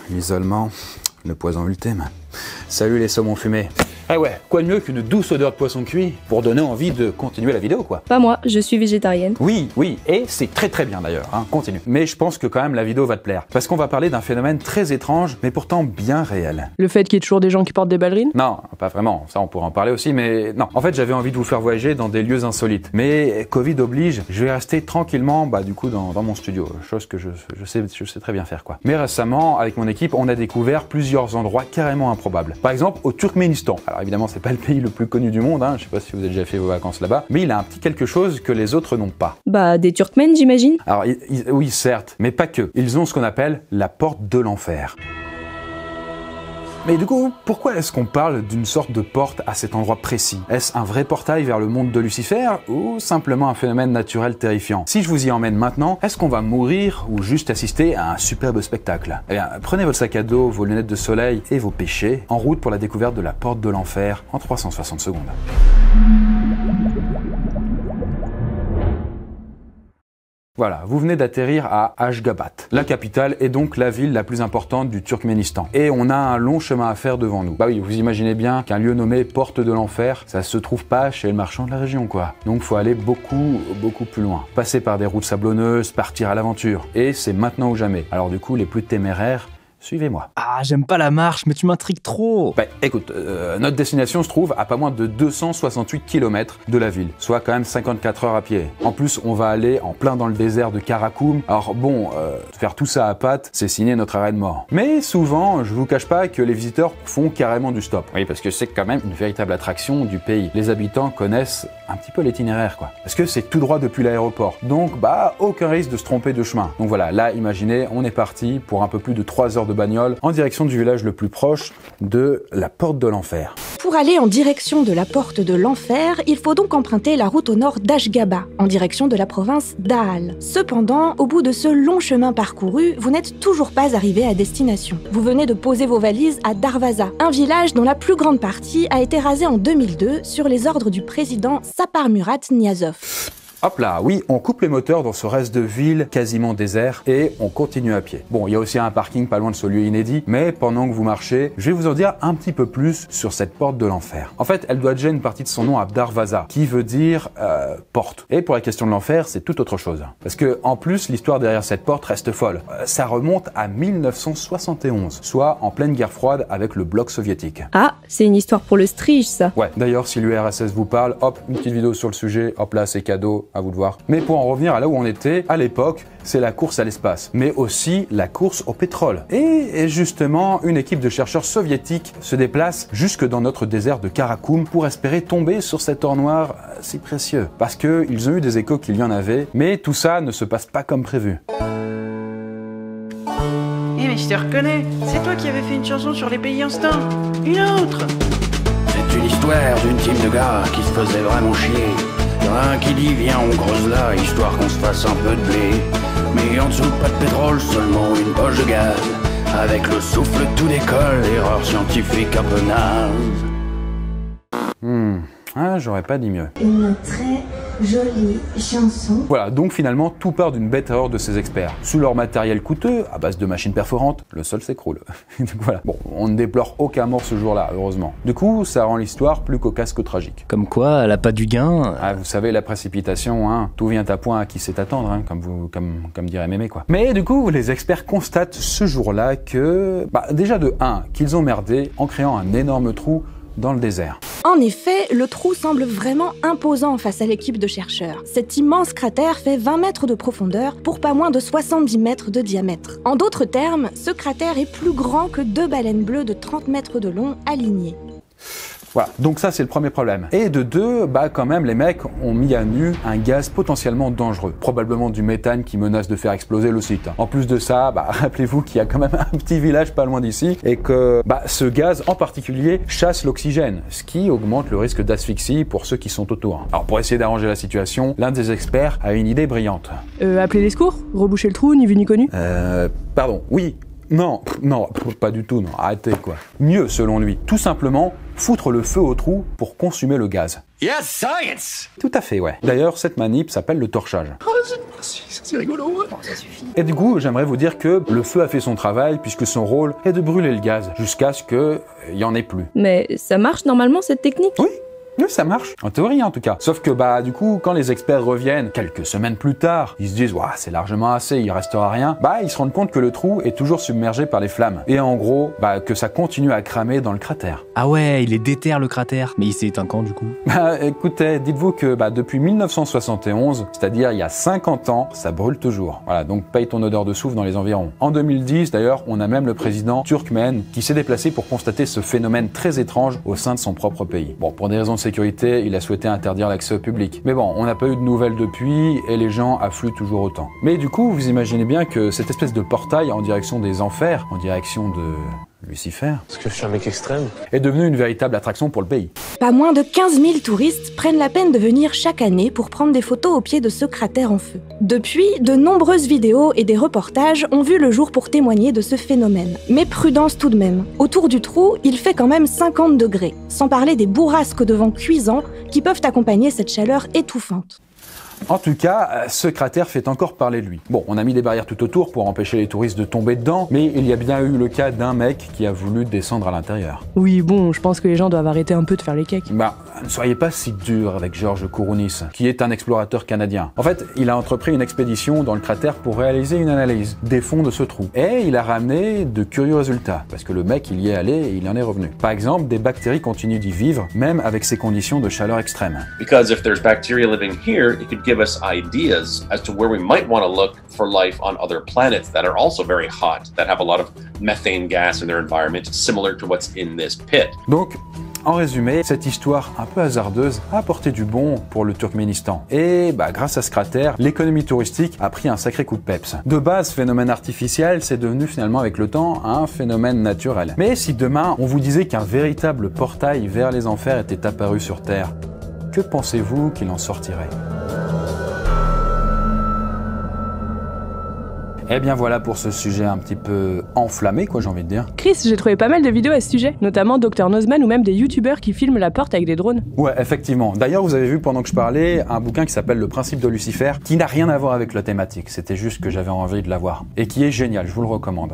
l'isolement, le poison ultime. Salut les saumons fumés. Ah ouais, quoi de mieux qu'une douce odeur de poisson cuit pour donner envie de continuer la vidéo, quoi. Pas moi, je suis végétarienne. Oui, et c'est très bien d'ailleurs, hein, continue. Mais je pense que quand même la vidéo va te plaire, parce qu'on va parler d'un phénomène très étrange, mais pourtant bien réel. Le fait qu'il y ait toujours des gens qui portent des ballerines? Non, pas vraiment, ça on pourra en parler aussi, mais non. En fait, j'avais envie de vous faire voyager dans des lieux insolites. Mais Covid oblige, je vais rester tranquillement, du coup, dans mon studio, chose que je sais très bien faire, quoi. Mais récemment, avec mon équipe, on a découvert plusieurs endroits carrément improbables. Par exemple, au Turkménistan. Alors évidemment, c'est pas le pays le plus connu du monde, hein. Je sais pas si vous avez déjà fait vos vacances là-bas, mais il a un petit quelque chose que les autres n'ont pas. Bah, des Turkmènes, j'imagine. Alors, oui, certes, mais pas que. Ils ont ce qu'on appelle la porte de l'enfer. Mais du coup, pourquoi est-ce qu'on parle d'une sorte de porte à cet endroit précis? Est-ce un vrai portail vers le monde de Lucifer ou simplement un phénomène naturel terrifiant? Si je vous y emmène maintenant, est-ce qu'on va mourir ou juste assister à un superbe spectacle? Eh bien, prenez votre sac à dos, vos lunettes de soleil et vos péchés, en route pour la découverte de la porte de l'enfer en 360 secondes. Voilà, vous venez d'atterrir à Ashgabat. La capitale est donc la ville la plus importante du Turkménistan. Et on a un long chemin à faire devant nous. Bah oui, vous imaginez bien qu'un lieu nommé Porte de l'Enfer, ça se trouve pas chez le marchand de la région, quoi. Donc faut aller beaucoup plus loin. Passer par des routes sablonneuses, partir à l'aventure. Et c'est maintenant ou jamais. Alors du coup, les plus téméraires, suivez-moi. Ah, j'aime pas la marche, mais tu m'intrigues trop. Bah écoute, notre destination se trouve à pas moins de 268 km de la ville, soit quand même 54 heures à pied. En plus, on va aller en plein dans le désert de Karakoum. Alors bon, faire tout ça à pattes, c'est signer notre arrêt de mort. Mais souvent, je vous cache pas que les visiteurs font carrément du stop. Oui, parce que c'est quand même une véritable attraction du pays. Les habitants connaissent un petit peu l'itinéraire, quoi. Parce que c'est tout droit depuis l'aéroport. Donc, aucun risque de se tromper de chemin. Donc voilà, là, imaginez, on est parti pour un peu plus de 3 heures de bagnole en direction du village le plus proche de la porte de l'enfer. Pour aller en direction de la porte de l'enfer, il faut donc emprunter la route au nord d'Ashgabat, en direction de la province d'Aal. Cependant, au bout de ce long chemin parcouru, vous n'êtes toujours pas arrivé à destination. Vous venez de poser vos valises à Darvaza, un village dont la plus grande partie a été rasée en 2002 sur les ordres du président Saparmurat Niyazov. Hop là, oui, on coupe les moteurs dans ce reste de ville quasiment désert et on continue à pied. Bon, il y a aussi un parking pas loin de ce lieu inédit, mais pendant que vous marchez, je vais vous en dire un petit peu plus sur cette porte de l'enfer. En fait, elle doit déjà une partie de son nom à Darvaza, qui veut dire porte. Et pour la question de l'enfer, c'est tout autre chose. Parce que, en plus, l'histoire derrière cette porte reste folle. Ça remonte à 1971, soit en pleine guerre froide avec le bloc soviétique. Ah, c'est une histoire pour le Strige, ça. Ouais, d'ailleurs, si l'URSS vous parle, hop, une petite vidéo sur le sujet, hop là, c'est cadeau. À vous de voir. Mais pour en revenir à là où on était, à l'époque, c'est la course à l'espace, mais aussi la course au pétrole. Et justement, une équipe de chercheurs soviétiques se déplace jusque dans notre désert de Karakoum pour espérer tomber sur cet or noir si précieux. Parce qu'ils ont eu des échos qu'il y en avait, mais tout ça ne se passe pas comme prévu. Eh mais je te reconnais, c'est toi qui avais fait une chanson sur les pays instincts. Une autre. C'est une histoire d'une team de gars qui se faisait vraiment chier. Y'en a un qui dit viens on creuse là, histoire qu'on se fasse un peu de blé. Mais en dessous pas de pétrole, seulement une poche de gaz. Avec le souffle tout décolle, erreur scientifique un peu naze. Ah, j'aurais pas dit mieux. Une très jolie chanson. Voilà, donc finalement, tout part d'une bête erreur de ces experts. Sous leur matériel coûteux, à base de machines perforantes, le sol s'écroule. Donc voilà. Bon, on ne déplore aucun mort ce jour-là, heureusement. Du coup, ça rend l'histoire plus cocasse que tragique. Comme quoi, elle a pas du gain. Ah, vous savez, la précipitation, hein, tout vient à point à qui sait attendre, hein, comme dirait Mémé, quoi. Mais du coup, les experts constatent ce jour-là que, déjà de 1, qu'ils ont merdé en créant un énorme trou dans le désert. En effet, le trou semble vraiment imposant face à l'équipe de chercheurs. Cet immense cratère fait 20 mètres de profondeur pour pas moins de 70 mètres de diamètre. En d'autres termes, ce cratère est plus grand que 2 baleines bleues de 30 mètres de long alignées. Voilà, donc ça c'est le premier problème. Et de 2, quand même les mecs ont mis à nu un gaz potentiellement dangereux, probablement du méthane qui menace de faire exploser le site. En plus de ça, rappelez-vous qu'il y a quand même un petit village pas loin d'ici et que ce gaz en particulier chasse l'oxygène, ce qui augmente le risque d'asphyxie pour ceux qui sont autour. Alors pour essayer d'arranger la situation, l'un des experts a une idée brillante. Appeler les secours? Reboucher le trou, ni vu ni connu? Pardon, oui. Non, pas du tout, non, arrêtez quoi. Mieux selon lui, tout simplement foutre le feu au trou pour consumer le gaz. Yes, science! Tout à fait, ouais. D'ailleurs, cette manip s'appelle le torchage. C'est rigolo, ouais. Et du coup, j'aimerais vous dire que le feu a fait son travail puisque son rôle est de brûler le gaz jusqu'à ce qu'il y en ait plus. Mais ça marche normalement cette technique? Oui, ça marche. En théorie, en tout cas. Sauf que, du coup, quand les experts reviennent, quelques semaines plus tard, ils se disent, ouah, c'est largement assez, il restera rien. Ils se rendent compte que le trou est toujours submergé par les flammes. Et en gros, que ça continue à cramer dans le cratère. Ah ouais, il est déter le cratère. Mais il s'est éteint quand du coup? Écoutez, dites-vous que, depuis 1971, c'est-à-dire il y a 50 ans, ça brûle toujours. Voilà, donc paye ton odeur de soufre dans les environs. En 2010, d'ailleurs, on a même le président Turkmen qui s'est déplacé pour constater ce phénomène très étrange au sein de son propre pays. Bon, pour des raisons de sécurité, il a souhaité interdire l'accès au public. Mais bon, on n'a pas eu de nouvelles depuis et les gens affluent toujours autant. Mais du coup, vous imaginez bien que cette espèce de portail en direction des enfers, en direction de Lucifer, Parce que je suis un mec extrême. est devenu une véritable attraction pour le pays. Pas moins de 15 000 touristes prennent la peine de venir chaque année pour prendre des photos au pied de ce cratère en feu. Depuis, de nombreuses vidéos et des reportages ont vu le jour pour témoigner de ce phénomène. Mais prudence tout de même. Autour du trou, il fait quand même 50 degrés, sans parler des bourrasques de vent cuisants qui peuvent accompagner cette chaleur étouffante. En tout cas, ce cratère fait encore parler de lui. Bon, on a mis des barrières tout autour pour empêcher les touristes de tomber dedans, mais il y a bien eu le cas d'un mec qui a voulu descendre à l'intérieur. Oui, bon, je pense que les gens doivent arrêter un peu de faire les cakes. Ne soyez pas si dur avec George Kourounis, qui est un explorateur canadien. En fait, il a entrepris une expédition dans le cratère pour réaliser une analyse des fonds de ce trou. Et il a ramené de curieux résultats, parce que le mec, il y est allé et il en est revenu. Par exemple, des bactéries continuent d'y vivre, même avec ces conditions de chaleur extrême. Because if there's bacteria living here, it could give us ideas as to where we might want to look for life on other planets that are also very hot, that have a lot of methane gas in their environment, similar to what's in this pit. Donc, en résumé, cette histoire un peu hasardeuse a apporté du bon pour le Turkménistan. Et grâce à ce cratère, l'économie touristique a pris un sacré coup de peps. De base, phénomène artificiel, c'est devenu finalement avec le temps un phénomène naturel. Mais si demain, on vous disait qu'un véritable portail vers les enfers était apparu sur Terre, que pensez-vous qu'il en sortirait ? Eh bien voilà pour ce sujet un petit peu enflammé, j'ai envie de dire. Chris, j'ai trouvé pas mal de vidéos à ce sujet, notamment Dr Nozman ou même des youtubeurs qui filment la porte avec des drones. Ouais, effectivement. D'ailleurs, vous avez vu pendant que je parlais un bouquin qui s'appelle Le principe de Lucifer, qui n'a rien à voir avec la thématique. C'était juste que j'avais envie de l'avoir. Et qui est génial, je vous le recommande.